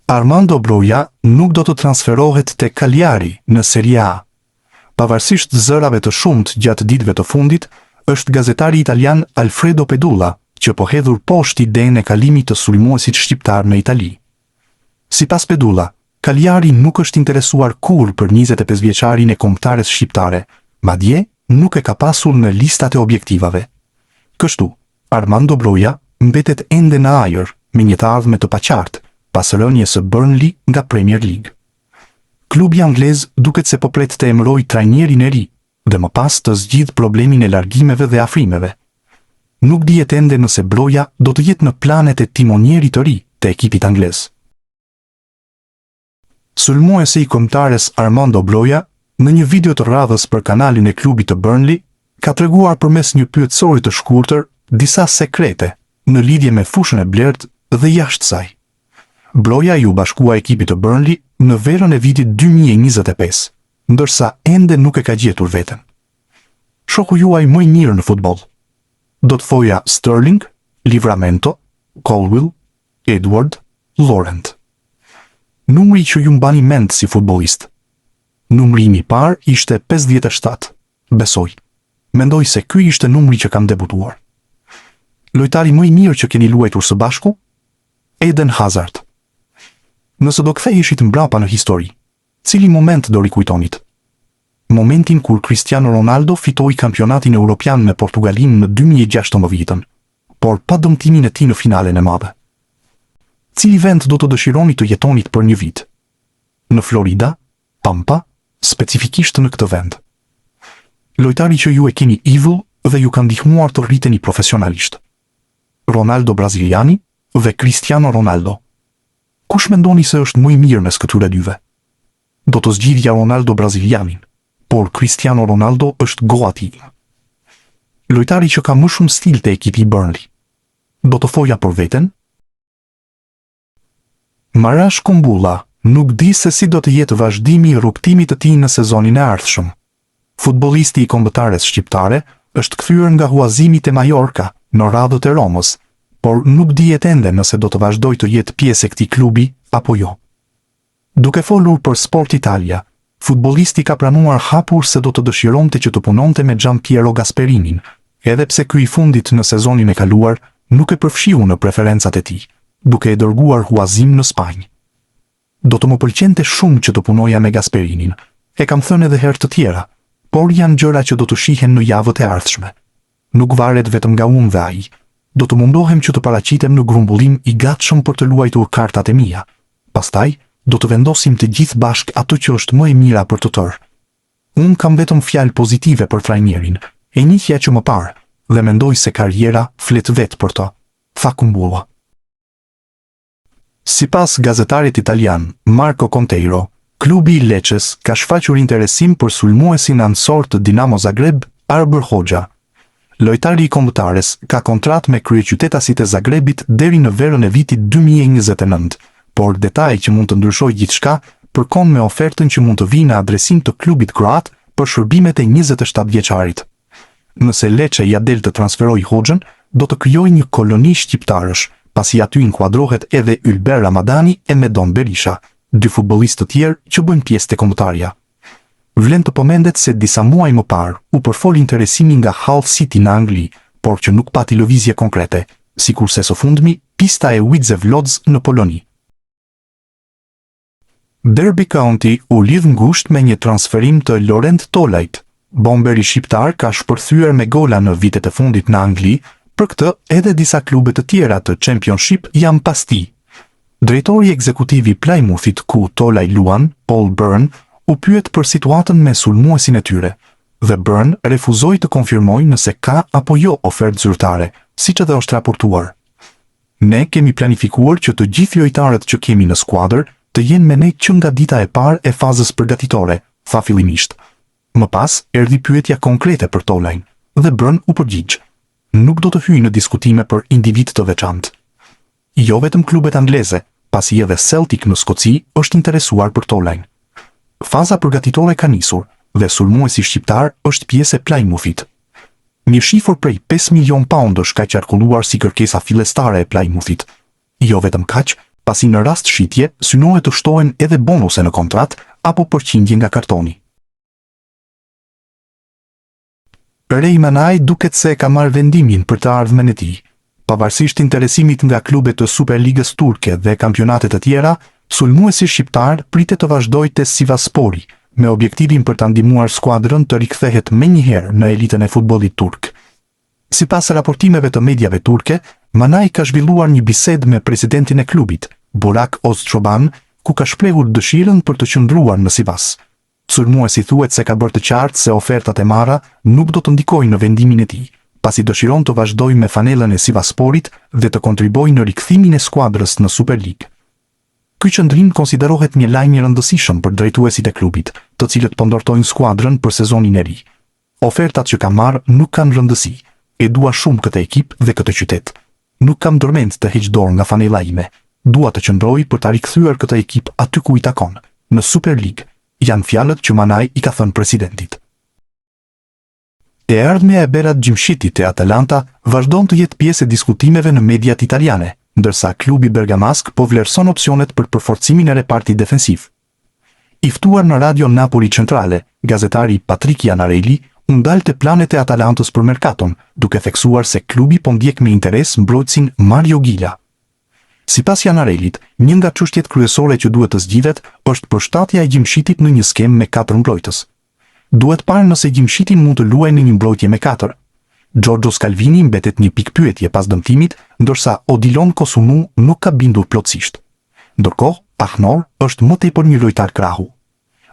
Armando Broja nuk do të transferohet te Cagliari në Serie A. Pavarësisht zërave të shumt gjatë ditëve të fundit, është gazetari italian Alfredo Pedulla që po hedhur poshtë idenë e kalimit të sulmuesit shqiptar në Itali. Sipas Pedulla, Cagliari nuk është interesuar kurrë për 25-vjeçarin e kombëtares shqiptare, madje nuk e ka pasur në listat e objektivave. Kështu, Armando Broja mbetet ende në ajër me një të ardhme të paqartë pas rënies së Burnley nga Premier League. Klubi anglez duket se po pret të emërojë trajnerin e ri dhe më pas të zgjidh problemin e largimeve dhe afrimeve. Nuk dihet ende nëse Broja do të jetë në planet e timonjerit të ri të ekipit anglez. Sulmuesi i kombëtares Armando Broja, në një video të radhës për kanalin e klubit të Burnley, ka treguar përmes një pyetësori të shkurtër disa sekrete në lidhje me fushën e blertë dhe jashtë saj. Broja ju bashkua ekipit të Burnley në verën e vitit 2025, ndërsa ende nuk e ka gjetur veten. Shoku juaj më i mirë në futboll. Do të thoja Sterling, Livramento, Colwill, Edward, Laurent. Numri që ju mbani mend si futbollist. Numrimi i parë ishte 57, besoj. Mendoj se ky ishte numri që kam debutuar. Lojtari më i mirë që keni luajtur së bashku? Eden Hazard. Nëse do ktheheshit mbrapa në histori, cili moment do rikujtonit? Momentin kur Cristiano Ronaldo fitoi kampionatin evropian me Portugalin në 2016, por pa dëmtimin e tij në finalen e madhe. Cili vend do të dëshironi të jetonit për një vit? Në Florida, Pampa, specifikisht në këtë vend. Lojtari që ju e keni idhull dhe ju ka ndihmuar të rriteni profesionalisht. Ronaldo braziliani dhe Cristiano Ronaldo. Kush mendoni se është më i mirë mes këtyre dyve? Do të zgjidhja Ronaldo brazilianin, por Cristiano Ronaldo është goati im. Lojtari që ka më shumë stil te ekipi i Burnley. Do të thoja për veten? Marash Kumbulla nuk di se si do të jetë vazhdimi i rrugtimit të tij në sezonin e ardhshëm. Futbollisti i kombëtares shqiptare është kthyer nga huazimi te Mallorca në radhët e Romës, por nuk dihet ende nëse do të vazhdojë të jetë pjesë e këtij klubi apo jo. Duke folur për Sport Italia, futbollisti ka pranuar hapur se do të dëshironte që të punonte me Gianpiero Gasperinin, edhe pse ky i fundit në sezonin e kaluar nuk e përfshiu në preferencat e tij, duke e dërguar huazim në Spanjë. Do të më pëlqente shumë që të punoja me Gasperinin, e kam thënë edhe herë të tjera, por janë gjëra që do të shihen në javët e ardhshme. Nuk varet vetëm nga unë dhe ai. Do të mundohem që të paraqitem në grumbullim i gatshëm për të luajtur kartat e mia. Pastaj, do të vendosim të gjithë bashk atë që është më e mira për të tërë. Unë kam vetëm fjalë pozitive për trajnerin, e njihja që më parë, dhe mendoj se karriera flet vetë për të, tha Kumbulla. Sipas gazetarit italian Marco Conteiro, klubi i Lecces ka shfaqur interesim për sulmuesin ansor të Dinamo Zagreb, Arber Hoxha. Lojtari i kombëtares ka kontratë me kryeqytetasit e Zagrebit deri në verën e vitit 2029, por detaj që mund të ndryshojë gjithçka përkon me ofertën që mund të vijë në adresim të klubit kroat për shërbimet e 27 vjeçarit. Nëse Lecce ja del të transferojë Hoxhën, do të krijojë një koloni shqiptarësh, pasi aty inkuadrohet edhe Ylber Ramadani e Medon Berisha, dy futbollistë të tjerë që bëjnë pjesë te kombëtaria. Vlen të përmendet se disa muaj më parë u përfol interesimi nga Hull City në Angli, por që nuk pati lëvizje konkrete, sikurse së fundmi pista e Widzew Łódź në Poloni. Derby County u lidh ngushtë me një transferim të Laurent Tolajt. Bomberi shqiptar ka shpërthyer me gola në vitet e fundit në Angli, për këtë edhe disa klube të tjera të Championship janë pas tij. Drejtori ekzekutiv i Plymouthit ku Tolaj luan, Paul Byrne, u pyet për situatën me sulmuesin e tyre, dhe Byrne refuzoi të konfirmojë nëse ka apo jo ofertë zyrtare, siç edhe është raportuar. Ne kemi planifikuar që të gjithë lojtarët që kemi në skuadër të jenë me ne që nga dita e parë e fazës përgatitore, tha fillimisht. Më pas, erdhi pyetja konkrete për Tolajn, dhe Byrne u përgjigj. Nuk do të hyj në diskutime për individ të veçantë. Jo vetëm klubet angleze, pasi edhe Celtic në Skoci është interesuar për Tolajn. Faza përgatitore ka nisur dhe sulmuesi shqiptar është pjesë e Plymouthit. Një shifër prej 5 milion poundësh ka qarkulluar si kërkesa fillestare e Plymouthit. Jo vetëm kaq, pasi në rast shitje synohet të shtohen edhe bonuse në kontratë apo përqindje nga kartoni. Rej Manaj duket se ka marrë vendimin për të ardhmen e tij. Pavarësisht interesimit nga klubet të Superligës turke dhe kampionatet të tjera, sulmuesi shqiptar pritet të vazhdojë te Sivasspori, me objektivin për ta ndihmuar skuadrën të rikthehet menjëherë në elitën e futbollit turk. Sipas raportimeve të mediave turke, Manaj ka zhvilluar një bisedë me presidentin e klubit, Burak Özçoban, ku ka shprehur dëshirën për të qëndruar në Sivas. Sulmuesi thuhet se ka bërë të qartë se ofertat e marra nuk do të ndikojnë në vendimin e tij, pasi dëshiron të vazhdojë me fanellën e Sivassporit dhe të kontribuojë në rikthimin e skuadrës në Superligë. Ky qëndrim konsiderohet një lajm i rëndësishëm për drejtuesit e klubit, të cilët po ndortojnë skuadrën për sezonin e ri. Ofertat që ka marrë nuk kanë rëndësi. E dua shumë këtë ekip dhe këtë qytet. Nuk kam ndërmend të heq dorë nga fanella ime. Dua të qëndroj për ta rikthyer këtë ekip aty ku i takon, në Superligë. Janë fjalët që Manaj i ka thënë presidentit. E ardhmja e Berat Gjimshitit e Atalanta vazhdon të jetë pjesë e diskutimeve në mediat italiane, ndërsa klubi bergamask po vlerëson opsionet për përforcimin e repartit defensiv. I ftuar në Radio Napoli Centrale, gazetari Patrick Iannarelli u ndalte planet e Atalantës për merkaton, duke theksuar se klubi po ndjek me interes mbrojtësin Mario Gila. Sipas Iannarellit, një nga çështjet kryesore që duhet të zgjidhet është përshtatja e Gjimshitit në një skemë me 4 mbrojtës. Duhet parë nëse Gjimshiti mund të luajë në një mbrojtje me 4. Giorgio Scalvini mbetet një pikë pyetje pas dëmtimit, ndërsa Odilon Kosunu nuk ka bindur plotësisht. Ndërkohë, Ahnor është më tepër një lojtar krahu.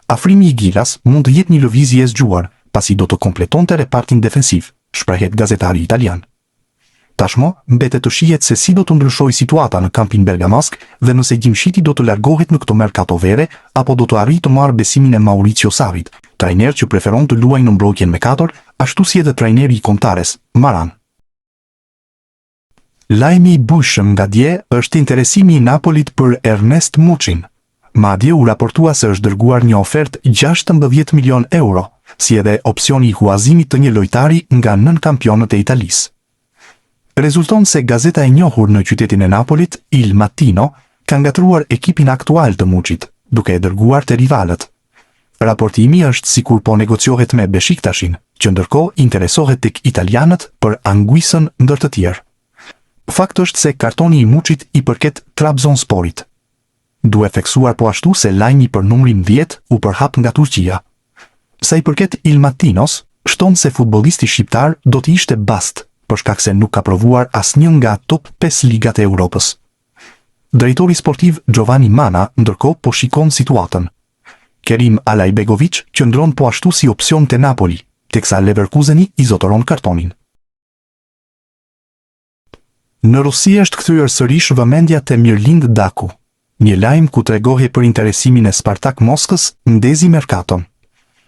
Afrimi i Gilas mund të jetë një lëvizje e zgjuar, pasi do të kompletonte repartin defensiv, shprehet gazetari italian. Tashmë, mbetet të shihet se si do të ndryshojë situata në kampin bergamask dhe nëse Gjimshiti do të largohet në këtë merkato vere apo do të arrijë të marrë besimin e Mauricio Sarrit, trajner që preferon të luajë në mbrojtjen me 4, ashtu si edhe trajneri i kontares, Maran. Lajmi i bujshëm nga dje është interesimi i Napolit për Ernest Muçin. Madje u raportua se është dërguar një ofertë 16 milion euro, si edhe opsioni i huazimit të një lojtari nga nën kampionët e Italisë. Rezulton se gazeta e njohur në qytetin e Napolit, Il Mattino, ka ngatruar ekipin aktual të Muçit, duke e dërguar te rivalët. Raportimi është sikur po negociohet me Beshiktashin, që ndërkohë interesohet tek italianët për Anguissën ndër të tjerë. Fakt është se kartoni i Muçit i përket Trabzonsporit. Duhet theksuar po ashtu se lajmi për numrin 10 u përhap nga Turqia. Sa i përket Il Mattinos, shton se futbollisti shqiptar do të ishte bast, për shkak se nuk ka provuar asnjë nga top 5 ligat e Europës. Drejtori sportiv Giovanni Mana ndërkohë po shikon situatën. Kerim Alajbegovic qëndron po ashtu si opsion te Napoli, teksa Leverkuseni i zotëron kartonin. Në Rusi është kthyer sërish vëmendja te Mirlind Daku. Një lajm ku tregohej për interesimin e Spartak Moskës ndezi merkaton.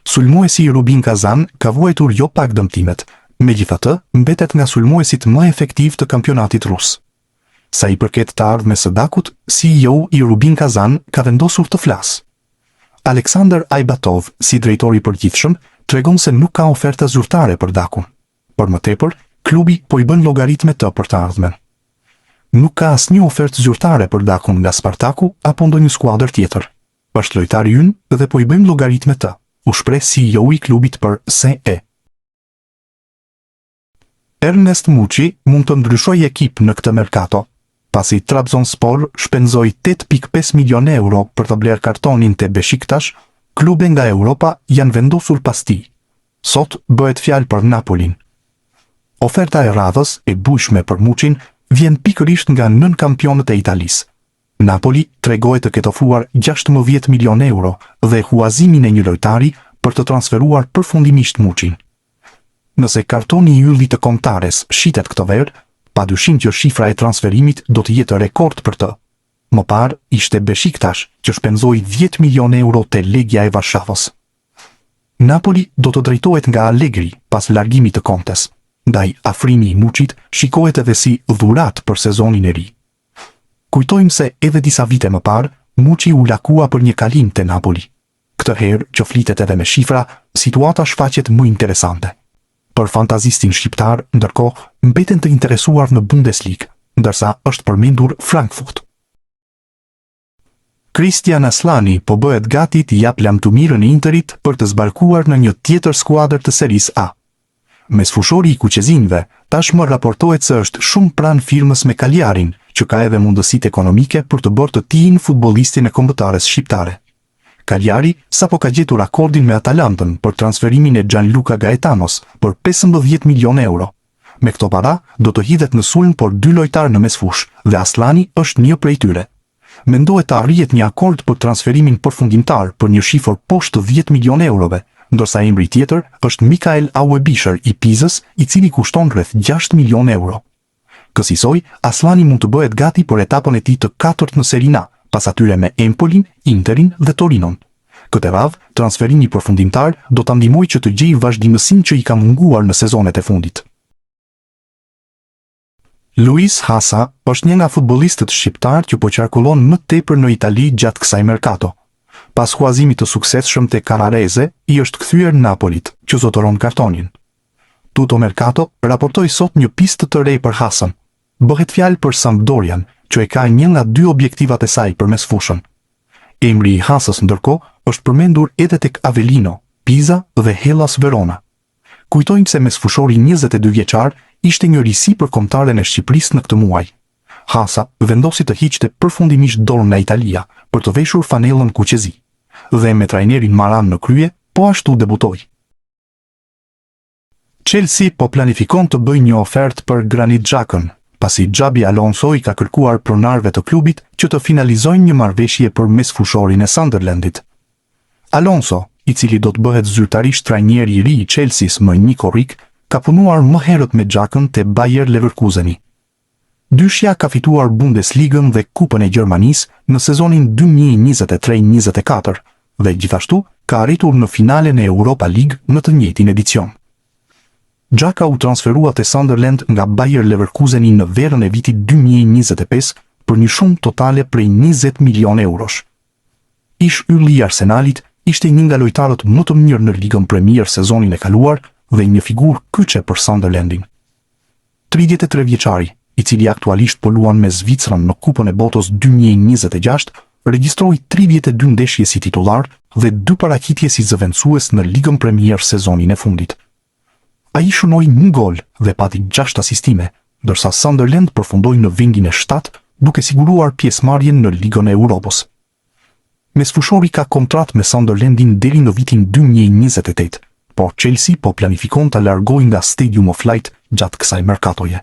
Sulmuesi i Rubin Kazan ka vuajtur jo pak dëmtimet, megjithatë mbetet nga sulmuesit më efektiv të kampionatit rus. Sa i përket të ardhmes së Dakut, CEO i Rubin Kazan ka vendosur të flasë. Aleksandr Ajbatov, si drejtori i përgjithshëm, tregon se nuk ka oferta zyrtare për Dakun. Por më tepër, klubi po i bën llogaritme të për të ardhmen. Nuk ka asnjë ofertë zyrtare për Dakun nga Spartaku apo ndonjë skuadër tjetër. Është lojtari ynë dhe po i bëjmë llogaritme të, u shpreh CEO i klubit për SE. Ernest Muçi mund të ndryshojë ekip në këtë merkato, pasi Trabzonspor shpenzoi 8.5 milion euro për të blerë kartonin te Beshiktash, klube nga Europa janë vendosur pas tij. Sot bëhet fjalë për Napolin. Oferta e radhës e bujshme për Muçin vjen pikërisht nga nën kampionët e Italisë. Napoli tregohet të ketë ofruar 16 milion euro dhe huazimin e një lojtari për të transferuar përfundimisht Muçin. Nëse kartoni i yllit të Kontares shitet këtë verë, padyshim që shifra e transferimit do të jetë rekord për të. Më parë ishte Beshiktash që shpenzoi 10 milion euro te Legia e Varshavës. Napoli do të drejtohet nga Allegri pas largimit të Contes. Ndaj afrimi i Muçit shikohet edhe si dhuratë për sezonin e ri. Kujtojmë se edhe disa vite më parë, Muçi u lakua për një kalim te Napoli. Këtë herë që flitet edhe me shifra, situata shfaqet më interesante. Për fantazistin shqiptar, ndërkohë, mbeten të interesuar në Bundesliga, ndërsa është përmendur Frankfurt. Christian Aslani po bëhet gati të jap lamtumirën e Interit për të zbarkuar në një tjetër skuadër të Serie A. Mesfushori i kuqezinjve tashmë raportohet se është shumë pranë firmës me Cagliarin, që ka edhe mundësitë ekonomike për të bërë të tijin futbollistin e kombëtares shqiptare. Cagliari sapo ka gjetur akordin me Atalantën për transferimin e Gianluca Gaetanos për 15 milion euro. Me këto para, do të hidhet në sulm por 2 lojtarë në mesfush, dhe Aslani është një prej tyre. Mendohet të arrihet një akord për transferimin përfundimtar për një shifër poshtë 10 milion eurove, ndërsa emri tjetër është Mikael Auebischer i Pizës, i cili kushton rreth 6 milion euro. Kësaj, Aslani mund të bëhet gati për etapën e tij të 4 në Serie A, pas atyre me Empolin, Interin dhe Torinon. Këtë radhë, transferimi përfundimtar do ta ndihmojë që të gjejë vazhdimësinë që i ka munguar në sezonet e fundit. Luis Hasa është një nga futbollistët shqiptar që po qarkullon më tepër në Itali gjatë kësaj merkato. Pas huazimit të suksesshëm te Canarese, i është kthyer në Napolit, që zotëron kartonin. Tutto Mercato raportoi sot një pistë të re për Hasan. Bëhet fjalë për Sampdorian, që e ka një nga 2 objektivat e saj për mesfushën. Emri i Hasës ndërkohë është përmendur edhe tek Avellino, Pisa dhe Hellas Verona. Kujtojmë se mesfushori 22 vjeçar ishte një risi për kombëtaren e Shqipërisë në këtë muaj. Hasa vendosi të hiqte përfundimisht dorën nga Italia për të veshur fanellën kuqezi, dhe me trajnerin Maran në krye, po ashtu debutoi. Chelsea po planifikon të bëjë një ofertë për Granit Xhakën, pasi Xabi Alonso i ka kërkuar pronarëve të klubit që të finalizojnë një marrëveshje për mesfushorin e Sunderlandit. Alonso, i cili do të bëhet zyrtarisht trajneri i ri i Chelseas më Nico Rick, ka punuar më herët me Xhakën te Bayer Leverkuseni. Dyshja ka fituar Bundesligën dhe Kupën e Gjermanisë në sezonin 2023-24 dhe gjithashtu ka arritur në finalen e Europa League në të njëjtin edicion. Xhaka u transferua te Sunderland nga Bayer Leverkuseni në verën e vitit 2025 për një shumë totale prej 20 milion eurosh. Ish ylli i Arsenalit ishte një nga lojtarët më të mirë në Ligën Premier sezonin e kaluar dhe një figurë kyçe për Sunderlandin. 33 vjeçari, i cili aktualisht po luan me Zvicrën në Kupën e Botës 2026, regjistroi 32 ndeshje si titullar dhe 2 paraqitje si zëvendësues në Ligën Premier sezonin e fundit. Ai shënoi 1 gol dhe pati 6 asistime, ndërsa Sunderland përfundoi në vendin e 7, duke siguruar pjesëmarrjen në Ligën e Europës. Mesfushori ka kontratë me Sunderlandin deri në vitin 2028, por Chelsea po planifikon të largojë nga Stadium of Light gjatë kësaj merkatoje.